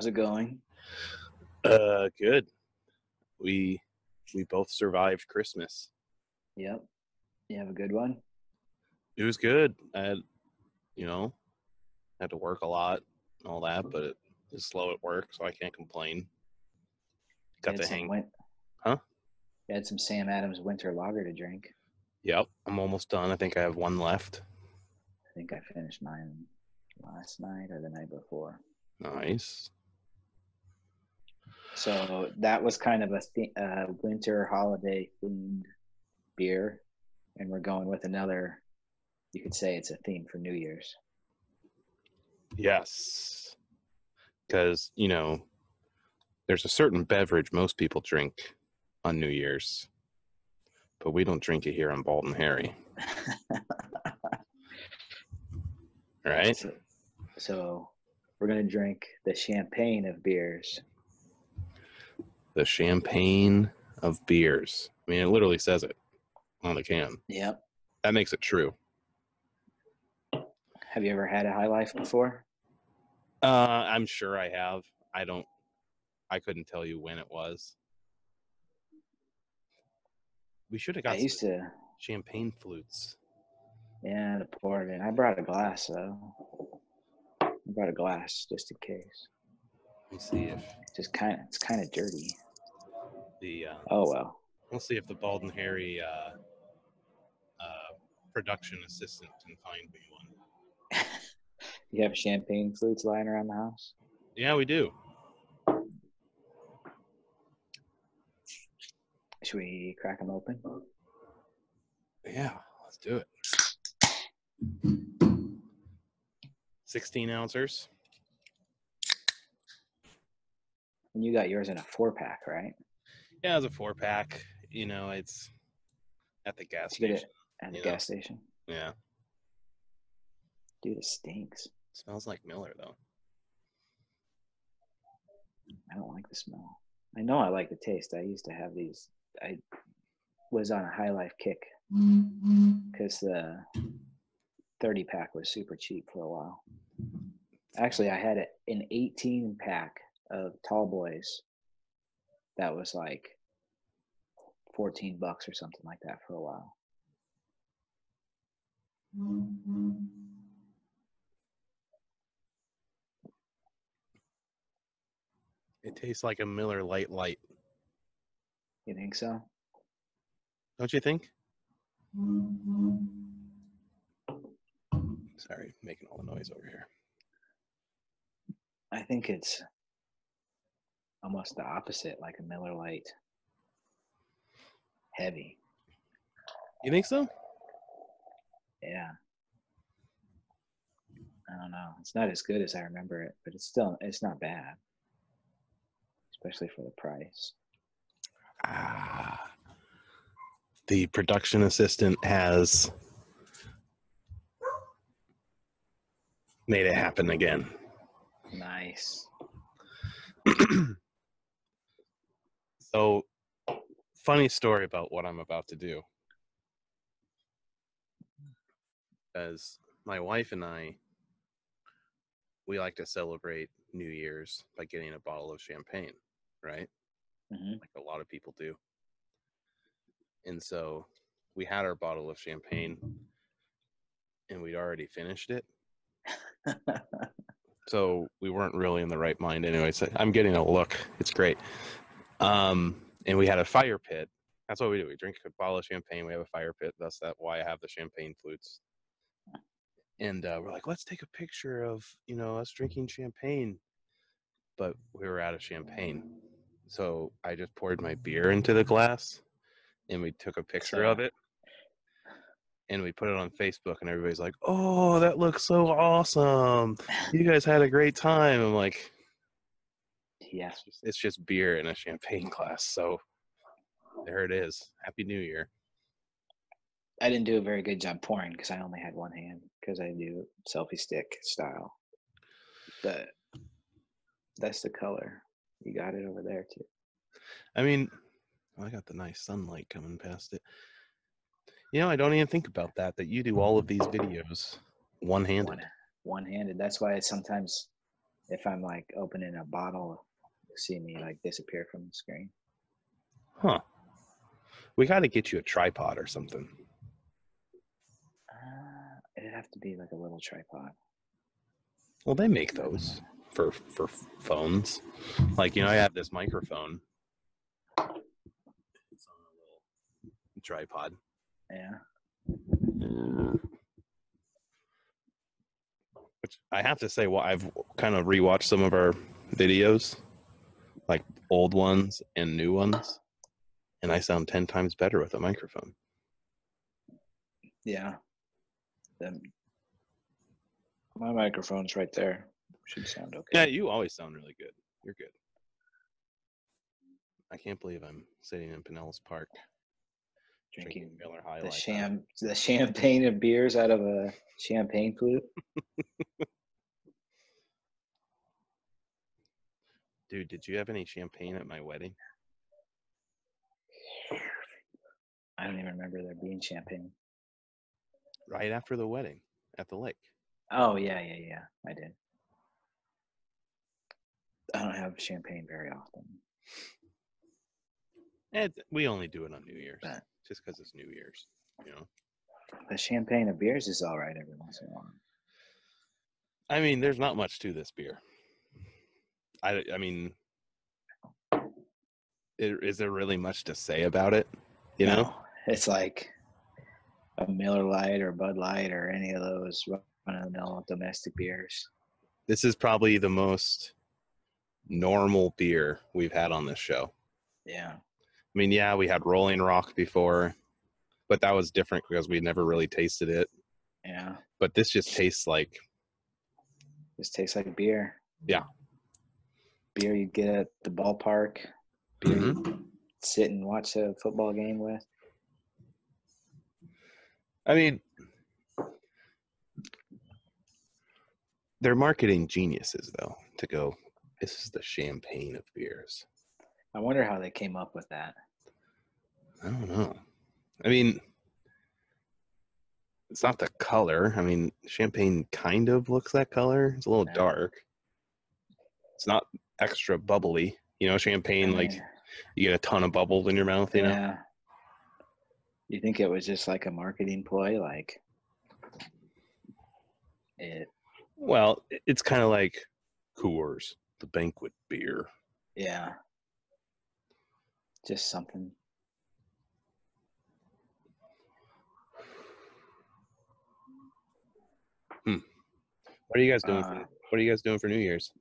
it going? Good. We both survived Christmas. Yep. You have a good one? It was good. I had, had to work a lot and all that, but it was slow at work, so I can't complain. Got to hang. Huh? You had some Sam Adams winter lager to drink. Yep, I'm almost done. I think I have one left. I think I finished mine last night or the night before. Nice. So that was kind of a winter holiday themed beer, and we're going with another. You could say it's a theme for New Year's. Yes, because there's a certain beverage most people drink on New Year's, but we don't drink it here on Bald and Hairy. Right? So we're going to drink the champagne of beers. The champagne of beers. I mean, it literally says it on the can. Yep. That makes it true. Have you ever had a High Life before? I'm sure I have. I couldn't tell you when it was. We should have got champagne flutes. Yeah, to pour it in. I brought a glass, though. I brought a glass just in case. Let me see if it's kind of dirty. Oh well. We'll see if the Bald and Hairy production assistant can find me one. You have champagne flutes lying around the house? Yeah, we do. Should we crack them open? Yeah, let's do it. 16 ounces. And you got yours in a 4-pack, right? Yeah, it's a 4-pack. It's at the gas station. At the gas station? Yeah. Dude, it stinks. It smells like Miller, though. I don't like the smell. I know I like the taste. I used to have these. I was on a High Life kick because the 30-pack was super cheap for a while. Actually, I had an 18-pack of Tall Boys that was like $14 or something like that for a while. It tastes like a Miller Light. You think so? Don't you think? Sorry, making all the noise over here. I think it's almost the opposite, like a Miller Lite. Heavy. You think so? Yeah. I don't know. It's not as good as I remember it, but it's not bad. Especially for the price. The production assistant has made it happen again. Nice. So, funny story about what I'm about to do. As my wife and I, we like to celebrate New Year's by getting a bottle of champagne, right? Mm-hmm. Like a lot of people do. And so we had our bottle of champagne and we'd already finished it. So we weren't really in the right mind anyway. So I'm getting a look. It's great. And we had a fire pit. That's what we do. We drink a bottle of champagne. We have a fire pit. That's why I have the champagne flutes. And we're like, let's take a picture of, us drinking champagne. But we were out of champagne. So I just poured my beer into the glass and we took a picture of it. And we put it on Facebook and everybody's like, oh, that looks so awesome. You guys had a great time. I'm like, yeah, it's just beer in a champagne glass. So there it is. Happy New Year. I didn't do a very good job pouring because I only had one hand because I do selfie stick style. But that's the color. You got it over there too. I mean, I got the nice sunlight coming past it. I don't even think about that you do all of these videos one-handed. One-handed. That's why sometimes If I'm like opening a bottle, you'll see me like disappear from the screen. Huh. We got to get you a tripod or something. It'd have to be like a little tripod. Well, they make those for phones. Like, I have this microphone. It's on a little tripod. Yeah. Which I have to say, I've kind of rewatched some of our videos, like old ones and new ones, and I sound 10 times better with a microphone. Yeah. My microphone's right there. Should sound okay. Yeah, you always sound really good. You're good. I can't believe I'm sitting in Pinellas Park drinking Miller High the champagne and beers out of a champagne flute. Dude, did you have any champagne at my wedding? I don't even remember there being champagne. Right after the wedding at the lake. Oh, yeah. I did. I don't have champagne very often. We only do it on New Year's, just because it's New Year's, The champagne of beers is all right every once in a while. I mean, there's not much to this beer. I mean, is there really much to say about it? You know? It's like a Miller Lite or Bud Light or any of those run-of-the-mill domestic beers. This is probably the most normal beer we've had on this show. Yeah. I mean, yeah, we had Rolling Rock before, but that was different because we never really tasted it. Yeah. But this just tastes like... This tastes like beer. Yeah. Beer you get at the ballpark. Beer you sit and watch a football game with. I mean, they're marketing geniuses, though, to go, this is the champagne of beers. I wonder how they came up with that. I don't know. I mean, it's not the color. I mean, champagne kind of looks that color. It's a little dark. It's not extra bubbly. Champagne, like, you get a ton of bubbles in your mouth, you know? Yeah. You think it was just like a marketing ploy? Like, Well, it's kind of like Coors, the banquet beer. Yeah. Just something. What are you guys doing? What are you guys doing for New Year's?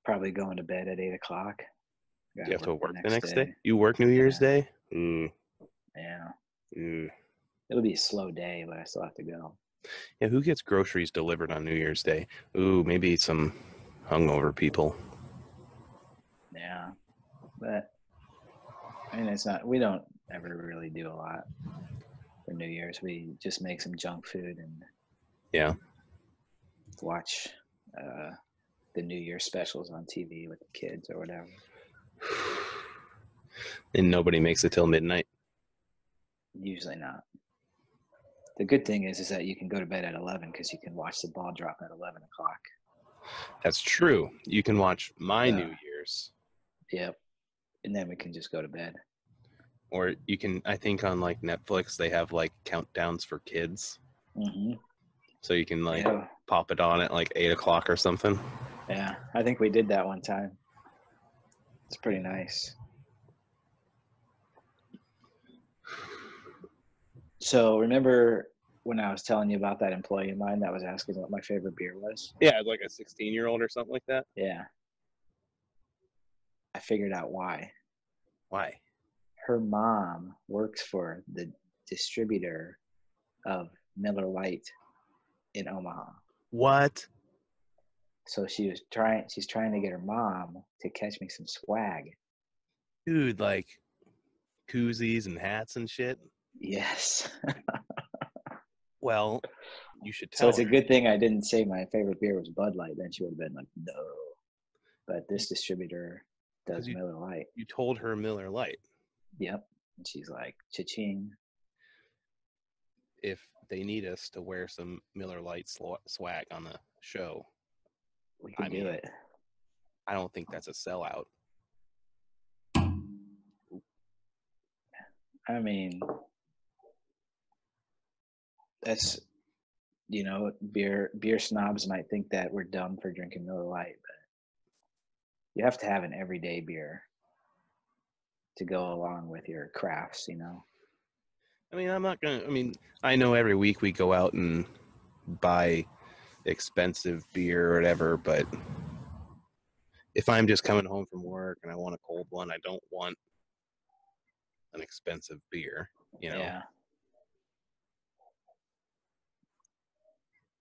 Probably going to bed at 8:00. Do you have to work the next day? You work New Year's Day? Ooh. Yeah. Ooh. It'll be a slow day, but I still have to go. Yeah, who gets groceries delivered on New Year's Day? Ooh, maybe some hungover people. Yeah. But, I mean, we don't ever really do a lot for New Year's. We just make some junk food and watch the New Year specials on TV with the kids or whatever. And nobody makes it till midnight? Usually not. The good thing is that you can go to bed at 11 because you can watch the ball drop at 11:00. That's true. You can watch my New Year's. Yep. And then we can just go to bed. Or you can, I think on like Netflix, they have like countdowns for kids. Mm-hmm. So you can like pop it on at like 8:00 or something. Yeah, I think we did that one time. It's pretty nice. So remember when I was telling you about that employee of mine that was asking what my favorite beer was? Yeah, like a 16-year-old or something like that? Yeah. I figured out why. Why? Her mom works for the distributor of Miller Lite in Omaha. What? So she's trying to get her mom to catch me some swag. Dude, like koozies and hats and shit? Yes. Well, you should tell So it's her. a good thing I didn't say my favorite beer was Bud Light. Then she would have been like, no. But this distributor does Miller Lite. You told her Miller Lite. Yep. And she's like, cha-ching. If they need us to wear some Miller Lite swag on the show, We can do it. I don't think that's a sellout. I mean, that's, beer snobs might think that we're dumb for drinking Miller Lite, but you have to have an everyday beer to go along with your crafts, I mean, I know every week we go out and buy expensive beer or whatever, but if I'm just coming home from work and I want a cold one, I don't want an expensive beer, Yeah.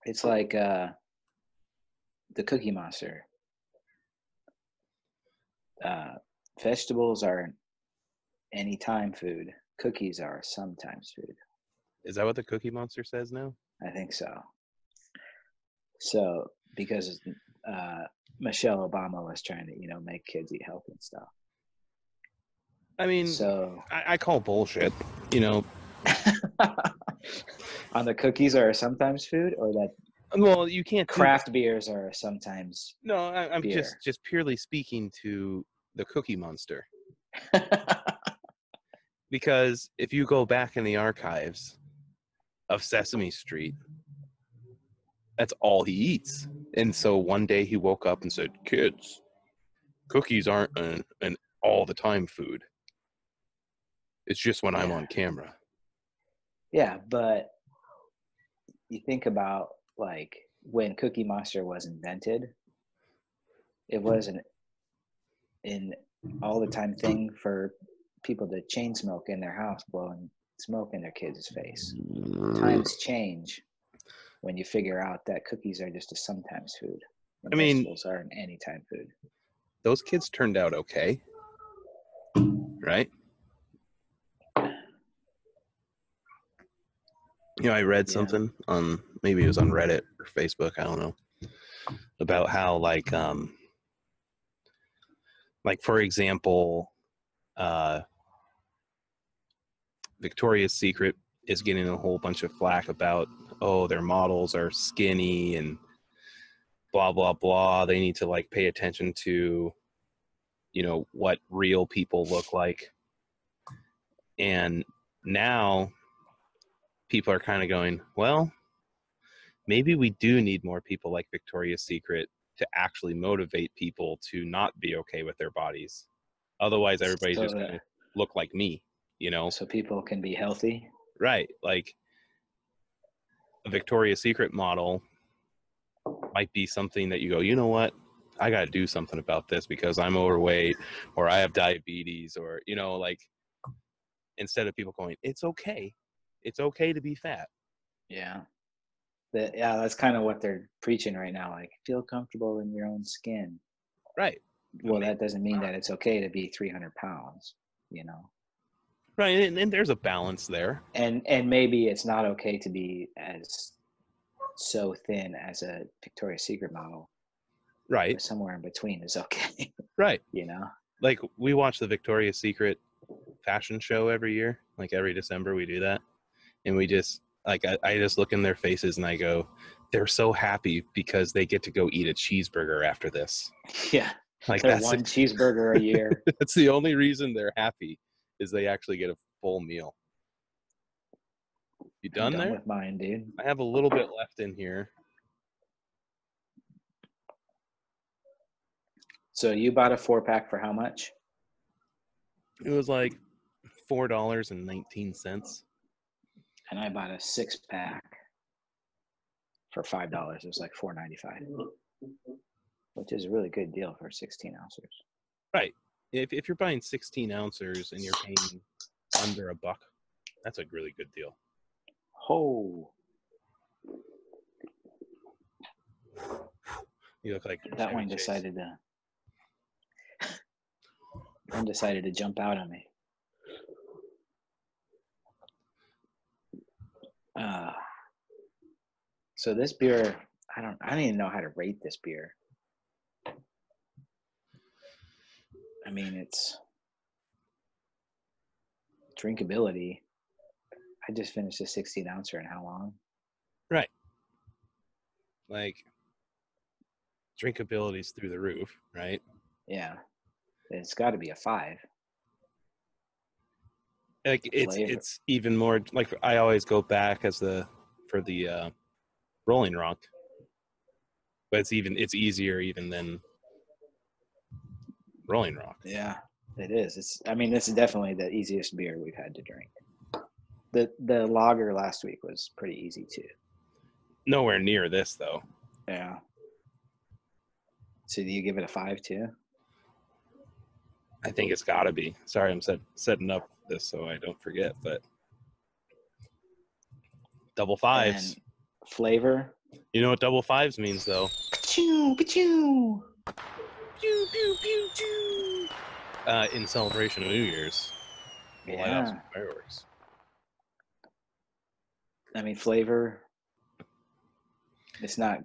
It's like the Cookie Monster. Vegetables are anytime food. Cookies are sometimes food. Is that what the Cookie Monster says now? I think so. So, because Michelle Obama was trying to, make kids eat healthy and stuff. I mean, so I call bullshit, On the cookies are sometimes food, or that? Well, you can't. Craft beers are sometimes. No, I'm beer. just purely speaking to the Cookie Monster. Because if you go back in the archives of Sesame Street, that's all he eats. And so one day he woke up and said, "Kids, cookies aren't an all the time food. It's just when I'm on camera." Yeah, but you think about like when Cookie Monster was invented, it wasn't an all the time thing for people to chain smoke in their house, blowing smoke in their kids' face. Times change when you figure out that cookies are just a sometimes food. And vegetables are an anytime food. Those kids turned out okay, right? I read something on, maybe it was on Reddit or Facebook, I don't know, about how like for example, Victoria's Secret is getting a whole bunch of flack about, their models are skinny and blah blah blah. They need to like pay attention to, what real people look like. And now people are kind of going, well, maybe we do need more people like Victoria's Secret to actually motivate people to not be okay with their bodies. Otherwise, everybody's just going to look like me, So people can be healthy. Right. Like a Victoria's Secret model might be something that you go, you know what? I got to do something about this because I'm overweight or I have diabetes or, instead of people going, it's okay. It's okay to be fat. Yeah. That's kind of what they're preaching right now. Like, feel comfortable in your own skin. Right. Well, that doesn't mean that it's okay to be 300 pounds, Right. And there's a balance there. And maybe it's not okay to be as so thin as a Victoria's Secret model. Right. But somewhere in between is okay. Right. Like we watch the Victoria's Secret fashion show every year. Like every December we do that. And we just, like, I just look in their faces and I go, they're so happy because they get to go eat a cheeseburger after this. Yeah. Like that's one cheeseburger a year. That's the only reason they're happy, is they actually get a full meal. You done there? With mine, dude. I have a little bit left in here. So you bought a 4-pack for how much? It was like $4.19. And I bought a 6-pack for $5. It was like $4.95, which is a really good deal for 16 ounces. Right. If you're buying 16 ounces and you're paying under $1, that's a really good deal. Oh. You look like that one decided to jump out on me. So this beer, I don't even know how to rate this beer. I mean, it's drinkability. I just finished a 16 ouncer in how long? Right. Like, drinkability's through the roof, right? Yeah. It's got to be a 5. Like Flavor. it's even more like I always go back for the Rolling Rock, but it's easier even than Rolling Rock. Yeah, it is. This is definitely the easiest beer we've had to drink. The lager last week was pretty easy too. Nowhere near this though. Yeah. So do you give it a 5 too? I think it's got to be. Sorry, I'm setting up this so I don't forget, but double fives. And flavor? You know what double fives means though? Ka-choo, ka-choo. Pew, pew, pew, pew. In celebration of New Year's, we'll light off some fireworks. Flavor. It's not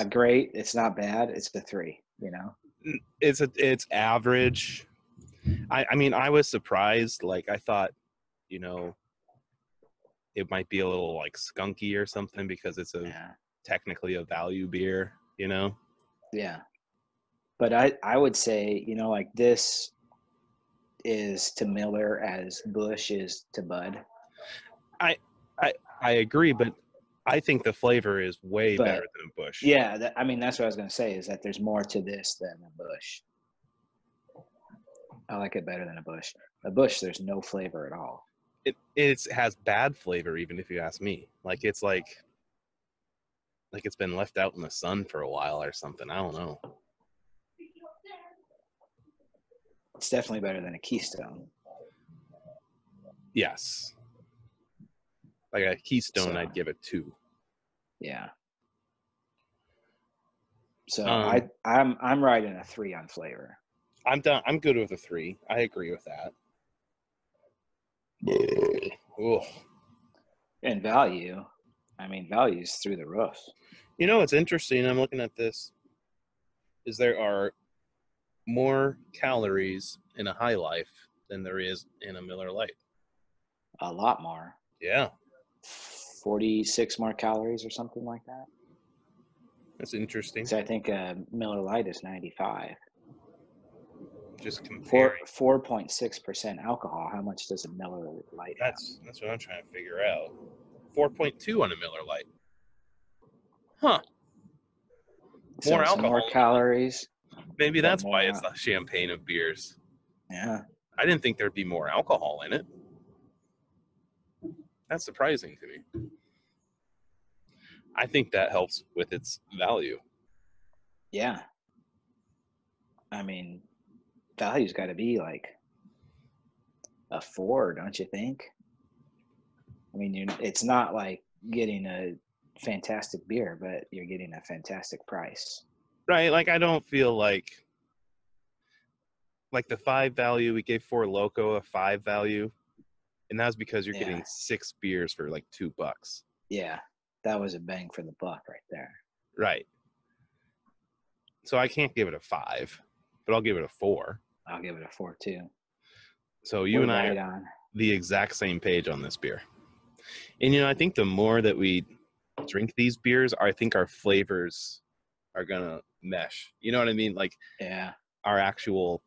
great. It's not bad. It's a 3. It's average. I was surprised. Like I thought, it might be a little like skunky or something because it's technically a value beer. Yeah. But I would say, like this is to Miller as Busch is to Bud. I agree, but I think the flavor is way better than a Busch. Yeah, that's what I was going to say is that there's more to this than a Busch. I like it better than a Busch. A Busch, there's no flavor at all. It has bad flavor, even if you ask me. Like it's like it's been left out in the sun for a while or something. I don't know. It's definitely better than a Keystone. Yes. Like a Keystone, I'd give it 2. Yeah. So I'm riding a 3 on flavor. I'm done. I'm good with a 3. I agree with that. And value, value's through the roof. What's interesting, I'm looking at this, is there are more calories in a High Life than there is in a Miller Lite. A lot more. Yeah. 46 more calories or something like that. That's interesting. So I think Miller Lite is 95. Just comparing 4.6% alcohol. How much does a Miller Lite have? That's what I'm trying to figure out. 4.2 on a Miller Lite. Huh. More alcohol. More calories. Maybe that's why it's the champagne of beers. Yeah. I didn't think there'd be more alcohol in it. That's surprising to me. I think that helps with its value. Yeah. Value's got to be like a 4, don't you think? It's not like getting a fantastic beer, but you're getting a fantastic price. Right. Like, I don't feel like the 5 value, we gave Four Loko a 5 value. And that was because you're getting 6 beers for like $2. Yeah. That was a bang for the buck right there. Right. So I can't give it a 5, but I'll give it a 4. I'll give it a 4 too. So you and I are on the exact same page on this beer. And, I think the more that we drink these beers, I think our flavors are going to mesh. You know what I mean? Like, our actual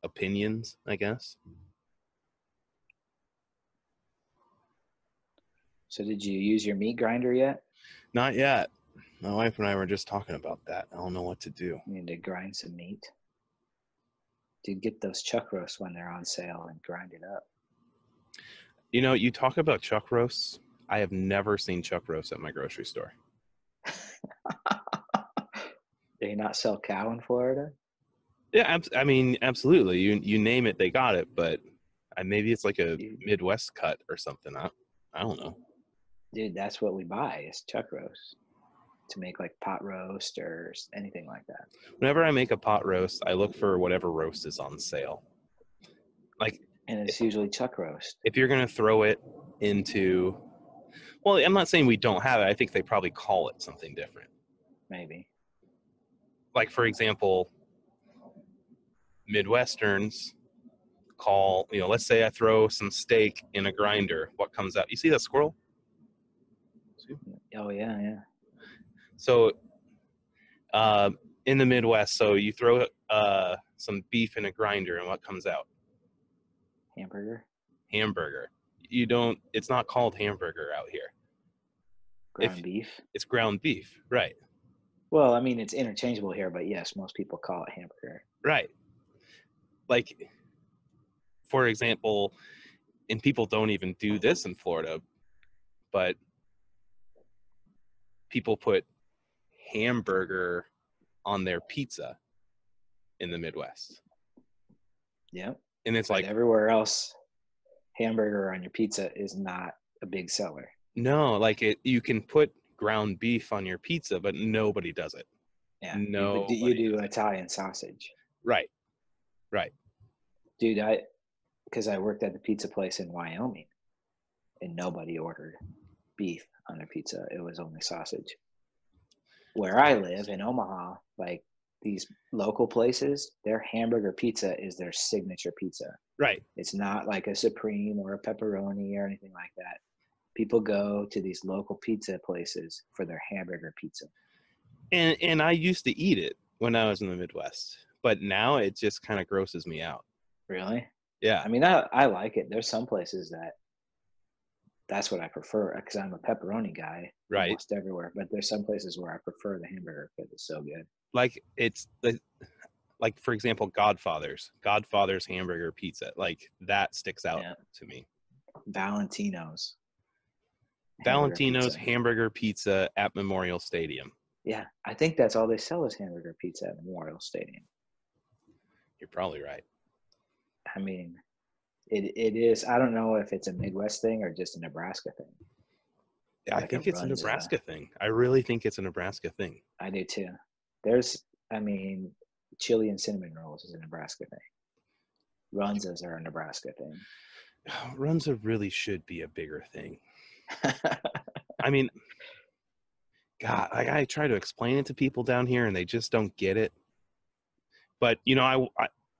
opinions, I guess. So did you use your meat grinder yet? Not yet. My wife and I were just talking about that. I don't know what to do. You need to grind some meat. Dude, get those chuck roasts when they're on sale and grind it up. You talk about chuck roasts. I have never seen chuck roasts at my grocery store. Do you not sell cow in Florida? Yeah, absolutely. You name it, they got it. But maybe it's like a Midwest cut or something. I don't know. Dude, that's what we buy is chuck roast to make like pot roast or anything like that. Whenever I make a pot roast, I look for whatever roast is on sale. And it's usually chuck roast. If you're going to throw it into, well, I'm not saying we don't have it. I think they probably call it something different. Maybe. Like, for example, Midwesterns call, let's say I throw some steak in a grinder. What comes out? You see that squirrel? Oh, yeah. So in the Midwest, so you throw some beef in a grinder, and what comes out? Hamburger, Hamburger. You don't. It's not called hamburger out here. ground beef. It's ground beef, right? Well, I mean, it's interchangeable here, but yes, most people call it hamburger. Right. Like, for example, and people don't even do this in Florida, but people put hamburger on their pizza in the Midwest. Yep. And it's But like, everywhere else, hamburger on your pizza is not a big seller. no, like you can put ground beef on your pizza, but nobody does it. Yeah. No. You do Italian sausage. Right. Right. Dude, because I worked at the pizza place in Wyoming and nobody ordered beef on their pizza. It was only sausage. Where I live in Omaha, like these local places, their hamburger pizza is their signature pizza. Right. It's not like a Supreme or a pepperoni or anything like that. People go to these local pizza places for their hamburger pizza. And I used to eat it when I was in the Midwest, but now it just kind of grosses me out. Really? Yeah. I mean, I like it. There's some places that's what I prefer because I'm a pepperoni guy Right. almost everywhere. But there's some places where I prefer the hamburger because it's so good. Like it's like for example, Godfather's hamburger pizza. Like that sticks out to me. Valentino's hamburger pizza at Memorial Stadium. Yeah, I think that's all they sell is hamburger pizza at Memorial Stadium. You're probably right. I mean, it is. I don't know if it's a Midwest thing or just a Nebraska thing. Yeah, I think it's a Nebraska thing. I really think it's a Nebraska thing. I do too. Chili and cinnamon rolls is a Nebraska thing. Runzas are a Nebraska thing. Runza really should be a bigger thing. I mean, God, I try to explain it to people down here and they just don't get it. But, you know,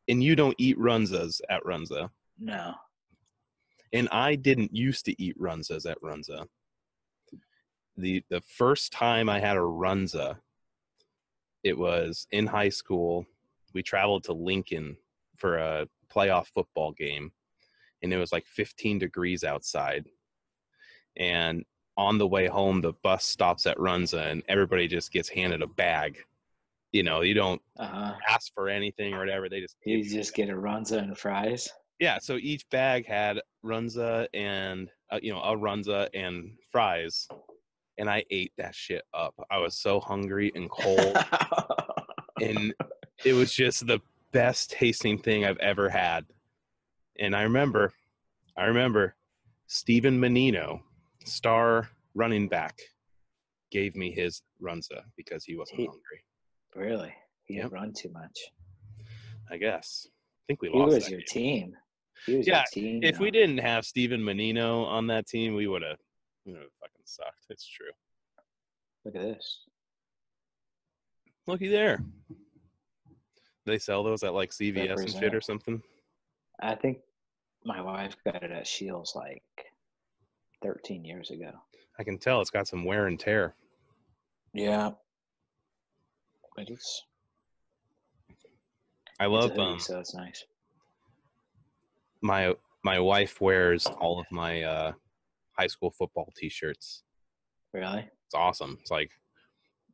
and you don't eat Runzas at Runza. No. And I didn't used to eat Runzas at Runza. The first time I had a Runza, it was in high school. We traveled to Lincoln for a playoff football game, and it was like 15 degrees outside. And on the way home, the bus stops at Runza, and everybody just gets handed a bag. You know, you don't ask for anything or whatever. They just get a Runza and fries. Yeah, so each bag had Runza and a Runza and fries, and I ate that shit up. I was so hungry and cold, and it was just the best tasting thing I've ever had. And I remember Stephen Menino, star running back, gave me his Runza because he wasn't hungry. Really? He had run too much. I guess. I think we lost. He was your team. He was your team. If we didn't have Stephen Menino on that team, we would have fucking sucked. It's true. Look at this. Looky there. They sell those at like CVS and shit or something. I think my wife got it at Shields like 13 years ago. I can tell it's got some wear and tear. Yeah. But I love hoodie, so it's nice. My wife wears all of my high school football t-shirts. Really? It's awesome. It's like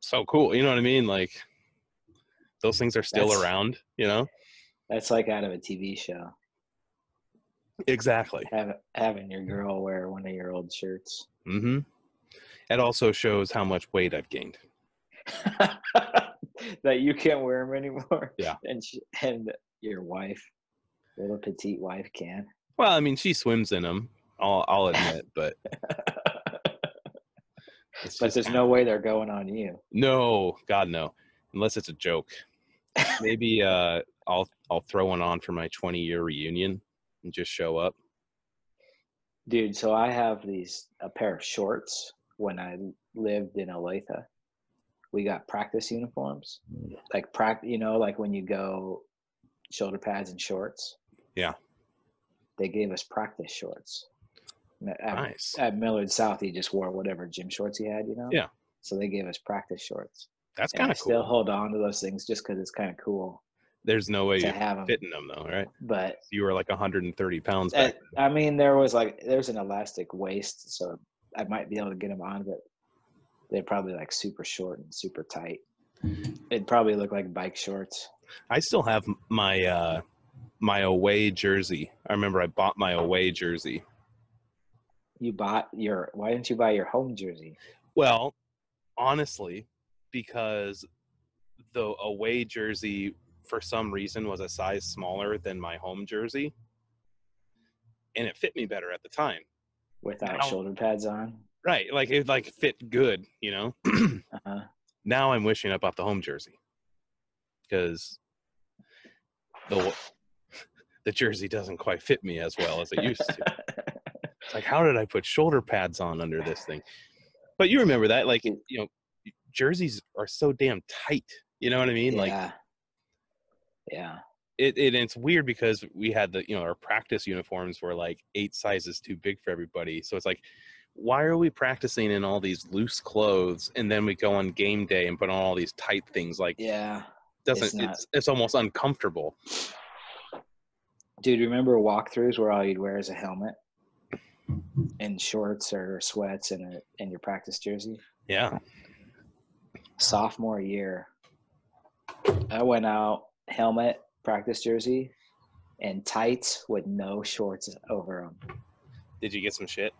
so cool. You know what I mean? Like those things are still around, you know? That's like out of a TV show. Exactly. Having your girl wear one of your old shirts. Mm-hmm. It also shows how much weight I've gained. That you can't wear them anymore. Yeah. And your wife, little petite wife, can. Well, I mean, she swims in them. I'll admit, but. But there's no way they're going on you. No, God no, unless it's a joke. Maybe I'll throw one on for my 20-year reunion and just show up. Dude, so I have a pair of shorts when I lived in Olathe. We got practice uniforms, like like when you go shoulder pads and shorts. Yeah. They gave us practice shorts. Nice. At Millard South, he just wore whatever gym shorts he had, you know? Yeah. So they gave us practice shorts. That's And kind I of still cool. hold on to those things just because it's kind of cool There's no way to you're have them. fitting them though, right? But You were like 130 pounds back then. I mean, there's an elastic waist, so I might be able to get them on, but they're probably like super short and super tight. It'd probably look like bike shorts. I still have my my away jersey. I remember I bought my away jersey. Why didn't you buy your home jersey? Well, honestly, because the away jersey for some reason was a size smaller than my home jersey, and it fit me better at the time. Without shoulder pads on? Right, like it like fit good, you know. Uh-huh. Now I'm wishing I bought the home jersey because the jersey doesn't quite fit me as well as it used to. It's like, how did I put shoulder pads on under this thing? But you remember that, like, you know, jerseys are so damn tight. You know what I mean? Yeah. Like, yeah. It's weird because we had our practice uniforms were like 8 sizes too big for everybody. So it's like, why are we practicing in all these loose clothes and then we go on game day and put on all these tight things? Like, yeah, it's almost uncomfortable. Dude, remember walkthroughs where all you'd wear is a helmet and shorts or sweats and your practice jersey? Yeah. Sophomore year, I went out, helmet, practice jersey, and tights with no shorts over them. Did you get some shit?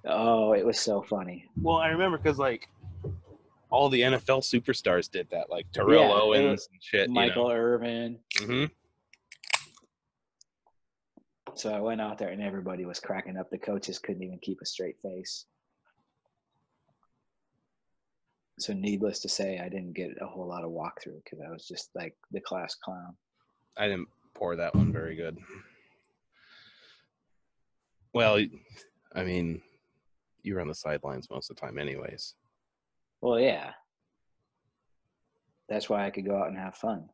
Oh, it was so funny. Well, I remember because like all the NFL superstars did that, like Terrell Owens and shit. Michael Irvin. Mm-hmm. So I went out there and everybody was cracking up. The coaches couldn't even keep a straight face. So needless to say, I didn't get a whole lot of walkthrough because I was just like the class clown. I didn't pour that one very good. Well, I mean, you were on the sidelines most of the time anyways. Well, yeah. That's why I could go out and have fun.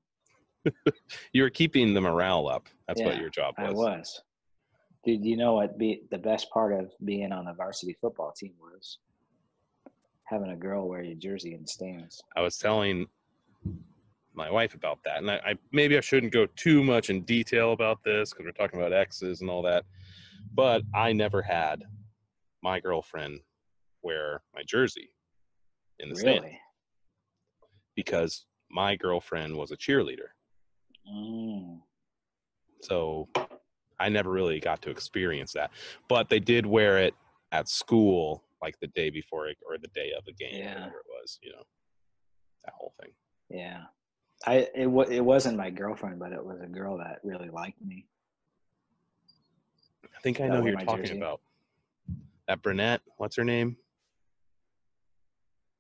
You were keeping the morale up. That's what your job was. I was. Dude, you know what the best part of being on the varsity football team was? Having a girl wear your jersey in the stands. I was telling my wife about that, and I maybe I shouldn't go too much in detail about this because we're talking about exes and all that, but I never had my girlfriend wear my jersey in the stand because my girlfriend was a cheerleader. So I never really got to experience that, but they did wear it at school, like the day before or the day of the game, or whatever it was, that whole thing. Yeah. It wasn't my girlfriend, but it was a girl that really liked me. I think I know who you're talking about. That brunette, what's her name?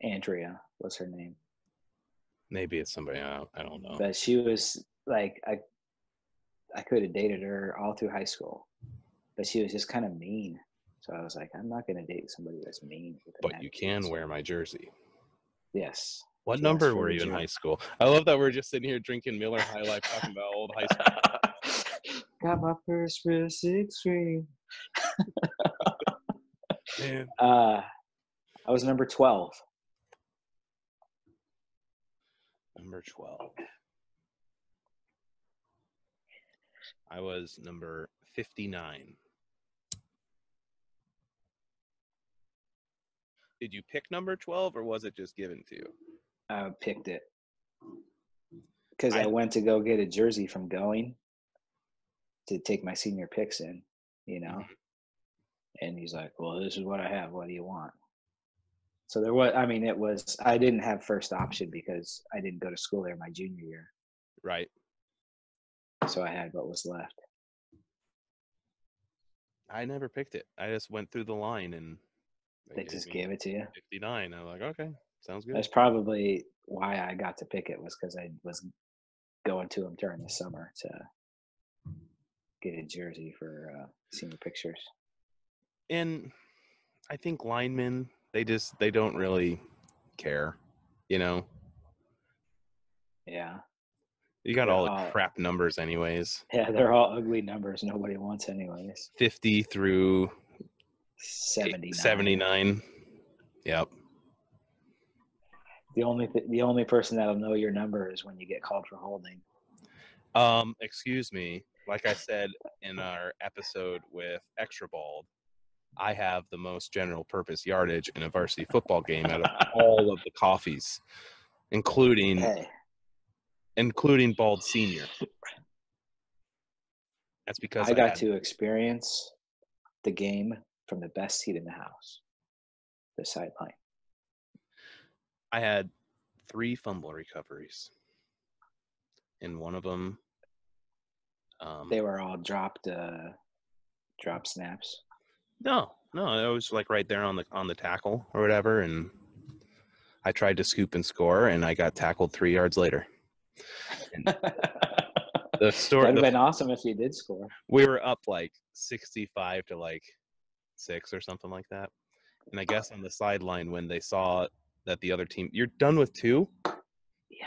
Andrea was her name. Maybe it's somebody I don't know. But she was like, I could have dated her all through high school, but she was just kind of mean. So I was like, I'm not going to date somebody that's mean. But you can wear my jersey. Yes. What number were you in high school? I love that we're just sitting here drinking Miller High Life talking about old high school. Got my first real 6-string. Man. I was number 12. Number 12. I was number 59. Did you pick number 12 or was it just given to you? I picked it because I went to go get a jersey from Going to take my senior picks in, Mm-hmm. And he's like, well, this is what I have. What do you want? So I didn't have first option because I didn't go to school there my junior year. Right. So I had what was left. I never picked it. I just went through the line and they just gave it to you. 59. I'm like, okay, sounds good. That's probably why I got to pick it, was because I was going to them during the summer to get a jersey for senior pictures. And I think linemen, they don't really care, Yeah. You got all the crap numbers anyways. Yeah, they're all ugly numbers nobody wants anyways. 50 through 79. 79. Yep. The only person that'll know your number is when you get called for holding. Excuse me. Like I said in our episode with Extra Bald, I have the most general purpose yardage in a varsity football game out of all of the coffees, including Bald Senior. That's because I got to experience the game from the best seat in the house, the sideline. I had 3 fumble recoveries, and one of them They were all drop snaps. No, it was like right there on the tackle or whatever, and I tried to scoop and score, and I got tackled 3 yards later. The story That'd have been awesome if you did score. We were up like 65 to like 6 or something like that, and I guess on the sideline when they saw that the other team, you're done with 2. Yeah.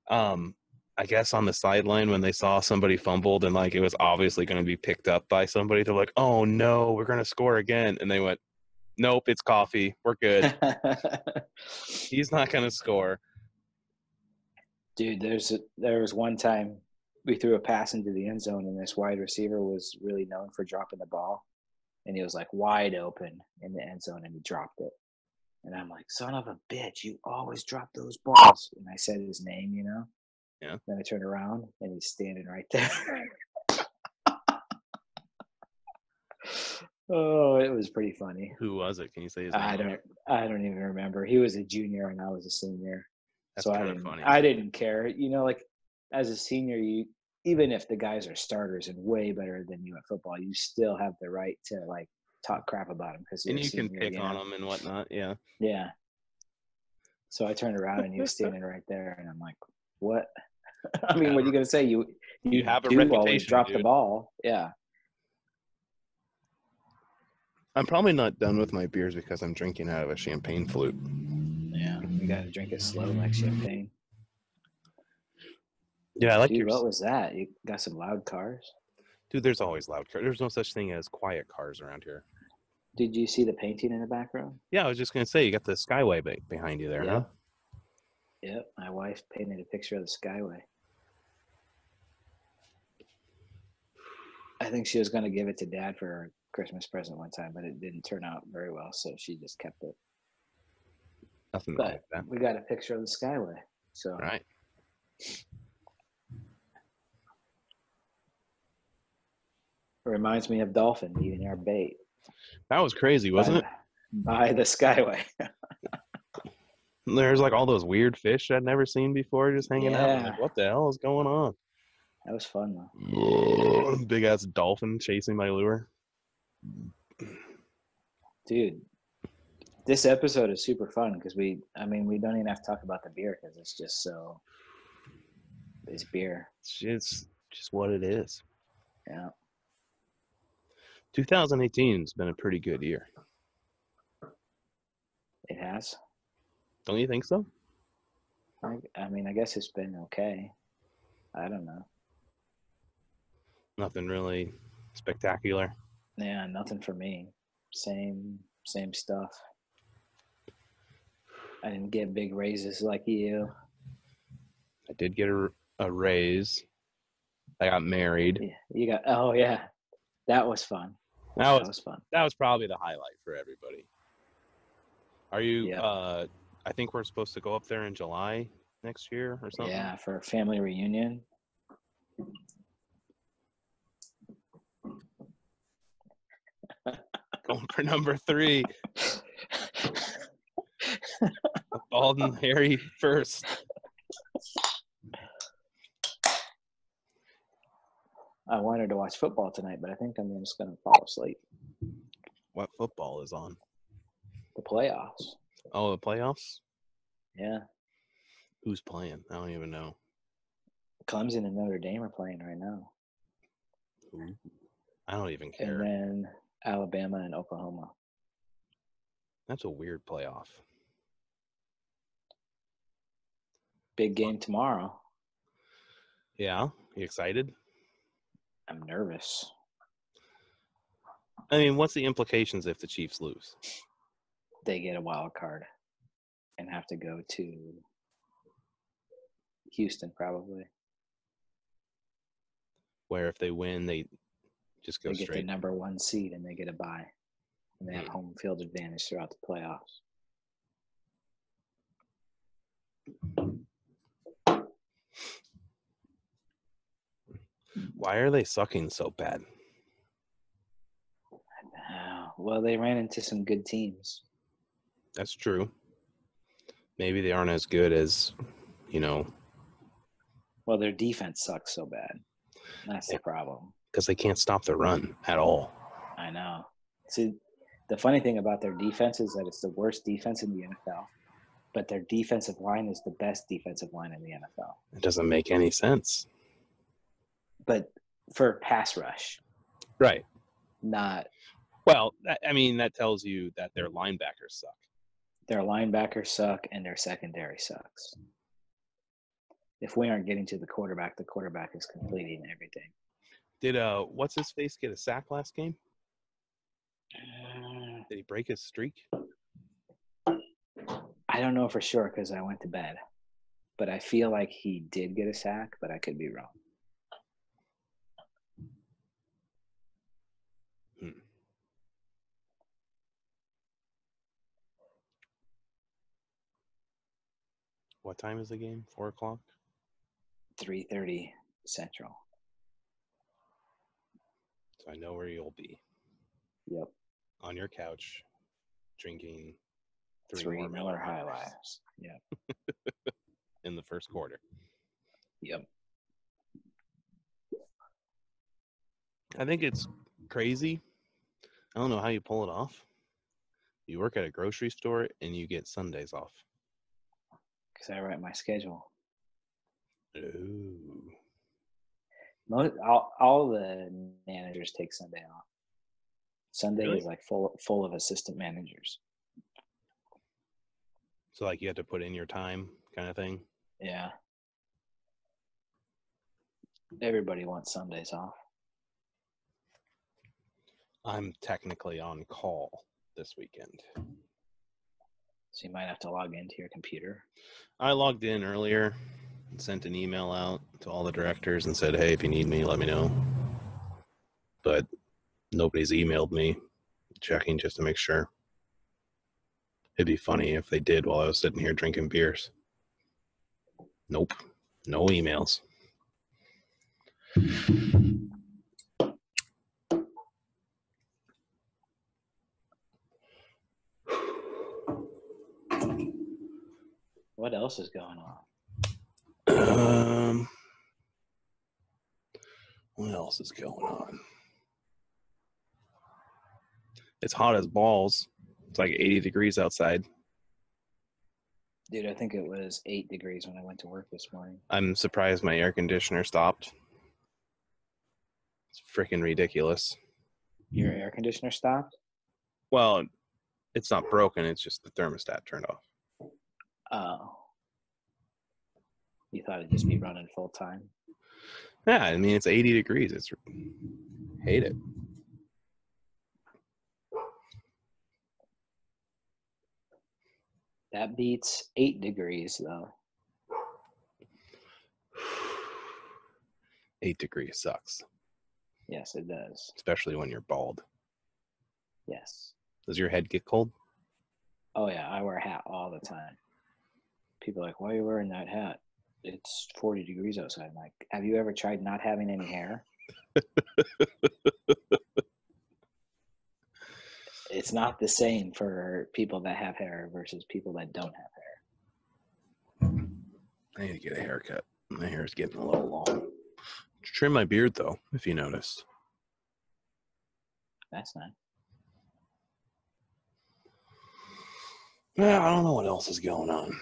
Dang. I guess on the sideline when they saw somebody fumbled and like it was obviously going to be picked up by somebody, they're like, "Oh no, we're going to score again," and they went, "Nope, it's Coffee. We're good. He's not going to score." Dude, there was one time we threw a pass into the end zone, and this wide receiver was really known for dropping the ball, and he was like wide open in the end zone, and he dropped it. And I'm like, "Son of a bitch, you always drop those balls." And I said his name, you know. Yeah. Then I turned around, and he's standing right there. Oh, it was pretty funny. Who was it? Can you say his name? I don't even remember. He was a junior and I was a senior. That's so kind of funny. I didn't care. You know, like as a senior, even if the guys are starters and way better than you at football, you still have the right to like talk crap about them because and you can pick on them and whatnot. Yeah. Yeah. So I turned around and he was standing right there, and I'm like, "What?" I mean, what are you gonna say? You have a do reputation, always drop dude. the ball. Yeah. I'm probably not done with my beers because I'm drinking out of a champagne flute. Yeah, you gotta drink it slow like champagne. Yeah, I like Dude, what was that? You got some loud cars? Dude, there's always loud cars. There's no such thing as quiet cars around here. Did you see the painting in the background? Yeah, I was just gonna say you got the Skyway behind you there, huh? Yep, my wife painted a picture of the Skyway. I think she was going to give it to Dad for her Christmas present one time, but it didn't turn out very well, so she just kept it. Nothing wrong with that. We got a picture of the Skyway, so right. It reminds me of Dolphin eating our bait. That was crazy, wasn't it? By the Skyway. There's like all those weird fish I'd never seen before just hanging out. I'm like, what the hell is going on? That was fun, though. Big ass dolphin chasing my lure. Dude, this episode is super fun because we don't even have to talk about the beer because it's just so. It's beer. It's just what it is. Yeah. 2018 has been a pretty good year. It has. Don't you think so? I mean, I guess it's been okay. I don't know. Nothing really spectacular. Yeah, nothing for me. Same stuff. I didn't get big raises like you. I did get a raise. I got married. Yeah, you got. Oh yeah, that was fun. That was fun. That was probably the highlight for everybody. Are you? Yeah. I think we're supposed to go up there in July next year or something. Yeah, for a family reunion. Going for number 3. Bald and hairy first. I wanted to watch football tonight, but I think I'm just going to fall asleep. What football is on? The playoffs. Oh, the playoffs? Yeah. Who's playing? I don't even know. Clemson and Notre Dame are playing right now. Ooh. I don't even care. And then Alabama and Oklahoma. That's a weird playoff. Big game tomorrow. Yeah? You excited? I'm nervous. I mean, what's the implications if the Chiefs lose? They get a wild card. and have to go to Houston probably. Where if they win, they just go They get the straight. number 1 seed and they get a bye. And they have home field advantage throughout the playoffs. Why are they sucking so bad? Well, they ran into some good teams. That's true. Maybe they aren't as good as, Well, their defense sucks so bad. That's the problem. Because they can't stop the run at all. I know. See, the funny thing about their defense is that it's the worst defense in the NFL, but their defensive line is the best defensive line in the NFL. It doesn't make any sense. But for pass rush. Right. Not. Well, that tells you that their linebackers suck. Their linebackers suck and their secondary sucks. If we aren't getting to the quarterback is completing everything. Did what's his face get a sack last game? Did he break his streak? I don't know for sure because I went to bed, but I feel like he did get a sack, but I could be wrong. What time is the game? 4:00? 3:30 Central. So I know where you'll be. Yep. On your couch, drinking 3 Miller High Lifes. Yep. In the first quarter. Yep. I think it's crazy. I don't know how you pull it off. You work at a grocery store and you get Sundays off. Because I write my schedule. Ooh. All the managers take Sunday off. Sunday Really? is like full of assistant managers. So like you have to put in your time kind of thing? Yeah. Everybody wants Sundays off. I'm technically on call this weekend. So you might have to log into your computer. I logged in earlier and sent an email out to all the directors and said, hey, if you need me, let me know. But nobody's emailed me, checking just to make sure. It'd be funny if they did while I was sitting here drinking beers. Nope. No emails. What else is going on? What else is going on? It's hot as balls. It's like 80 degrees outside. Dude, I think it was 8 degrees when I went to work this morning. I'm surprised my air conditioner stopped. It's freaking ridiculous. Your air conditioner stopped? Well, it's not broken. It's just the thermostat turned off. Oh. You thought it'd just be running full time? Yeah, I mean, it's 80 degrees. Hate it. That beats 8 degrees, though. 8 degrees sucks. Yes, it does. Especially when you're bald. Yes. Does your head get cold? Oh, yeah. I wear a hat all the time. People are like, why are you wearing that hat? It's 40 degrees outside. I'm like, have you ever tried not having any hair? It's not the same for people that have hair versus people that don't have hair. I need to get a haircut. My hair is getting a little long. Trim my beard, though, if you noticed. That's nice. Well, I don't know what else is going on.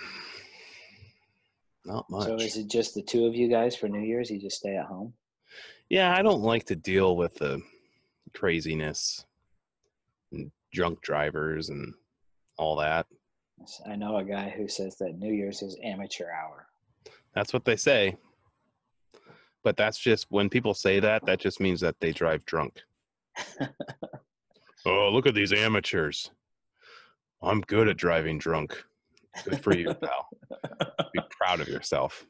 Not much. So is it just the two of you guys for New Year's? You just stay at home? Yeah, I don't like to deal with the craziness and drunk drivers and all that. I know a guy who says that New Year's is amateur hour. That's what they say. But that's just, when people say that, that just means that they drive drunk. Oh, look at these amateurs. I'm good at driving drunk. Good for you, pal. Be proud of yourself.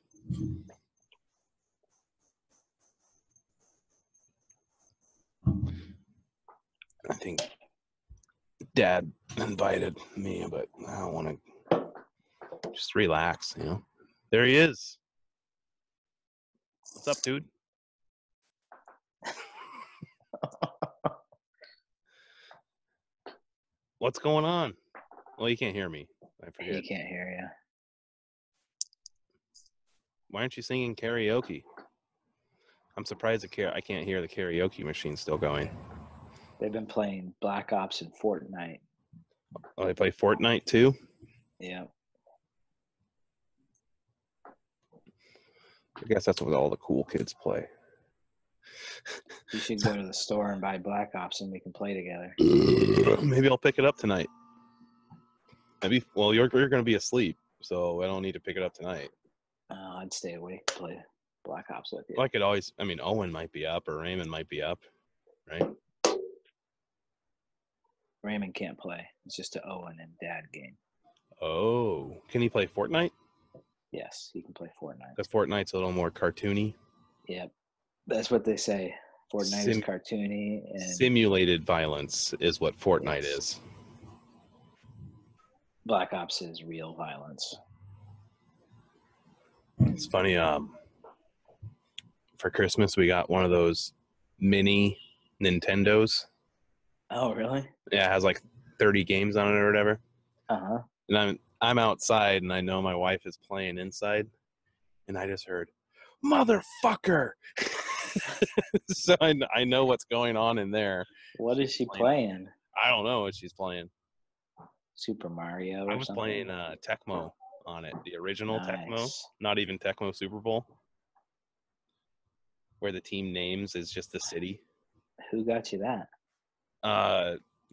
I think Dad invited me, but I don't want to. Just relax, you know. There he is. What's up, dude? What's going on? Well, you can't hear me. I forget. He can't hear you. Why aren't you singing karaoke? I'm surprised I can't hear the karaoke machine still going. They've been playing Black Ops and Fortnite. Oh, they play Fortnite too? Yeah. I guess that's what all the cool kids play. You should go to the store and buy Black Ops and we can play together. Maybe I'll pick it up tonight. Well, you're going to be asleep, so I don't need to pick it up tonight. I'd stay awake to play Black Ops with you. Well, I could always, Owen might be up or Raymond might be up, right? Raymond can't play. It's just an Owen and Dad game. Oh, can he play Fortnite? Yes, he can play Fortnite. Because Fortnite's a little more cartoony. Yep. That's what they say. Fortnite is cartoony. And simulated violence is what Fortnite is. Black Ops is real violence. It's funny. For Christmas, we got one of those mini Nintendos. Oh, really? Yeah, it has like 30 games on it or whatever. Uh-huh. And I'm outside, and I know my wife is playing inside, and I just heard, "Motherfucker!" So I know what's going on in there. What is she playing? I don't know what she's playing. Super Mario or I was something? playing Tecmo on it, the original Nice. Tecmo, not even Tecmo Super Bowl, where the team names is just the city. Who got you that?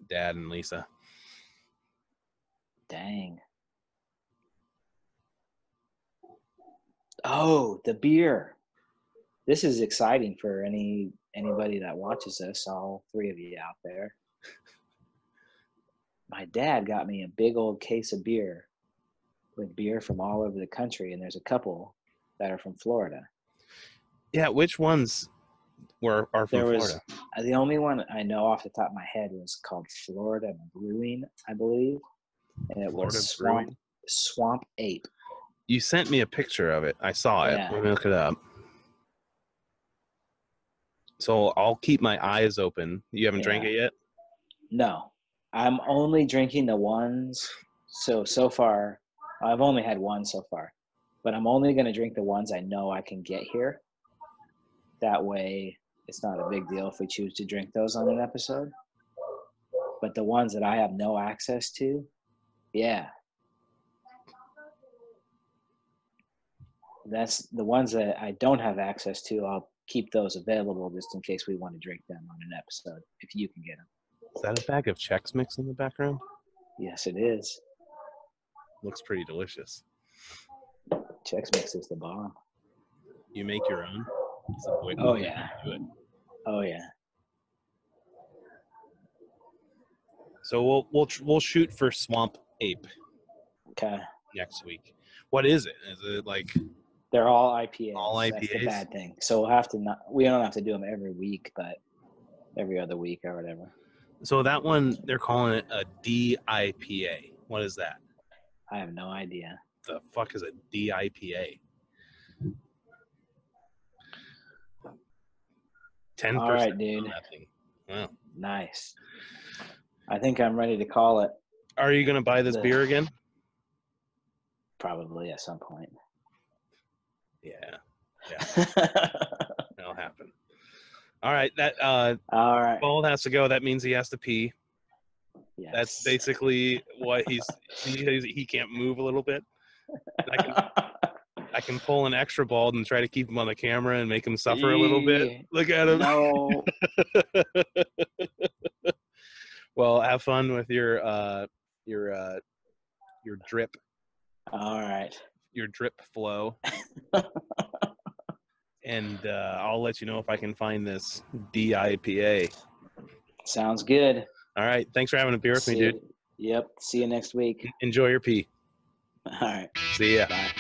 Dad and Lisa. Dang. Oh, the beer. This is exciting for anybody that watches us, all three of you out there. My dad got me a big old case of beer with beer from all over the country, and there's a couple that are from Florida. Yeah, which ones are from Florida? The only one I know off the top of my head was called Florida Brewing, I believe. And it was Swamp Ape. You sent me a picture of it. I saw it. Let me look it up. So I'll keep my eyes open. You haven't drank it yet? No. I'm only drinking the ones. So far, I've only had one so far. But I'm only going to drink the ones I know I can get here. That way, it's not a big deal if we choose to drink those on an episode. But the ones that I have no access to, yeah. That's the ones that I don't have access to. I'll keep those available just in case we want to drink them on an episode, if you can get them. Is that a bag of Chex Mix in the background? Yes, it is. Looks pretty delicious. Chex Mix is the bomb. You make your own? Oh, yeah. Oh, yeah. So we'll shoot for Swamp Ape. Okay. Next week. What is it? Is it like? They're all IPAs. All IPAs. That's the bad thing. So we don't have to do them every week, but every other week or whatever. So that one, they're calling it a DIPA. What is that? I have no idea. The fuck is a DIPA? 10%. All right, dude. Wow. Nice. I think I'm ready to call it. Are you going to buy this beer again? Probably at some point. Yeah. That'll happen. All right. All right. Bald has to go. That means he has to pee. Yes. That's basically what he can't move a little bit. I can pull an extra bald and try to keep him on the camera and make him suffer a little bit. Look at him. No. Well, have fun with your drip. All right. Your drip flow. And I'll let you know if I can find this DIPA. Sounds good. All right. Thanks for having a beer with me, dude. Yep. See you next week. Enjoy your pee. All right. See ya. Bye.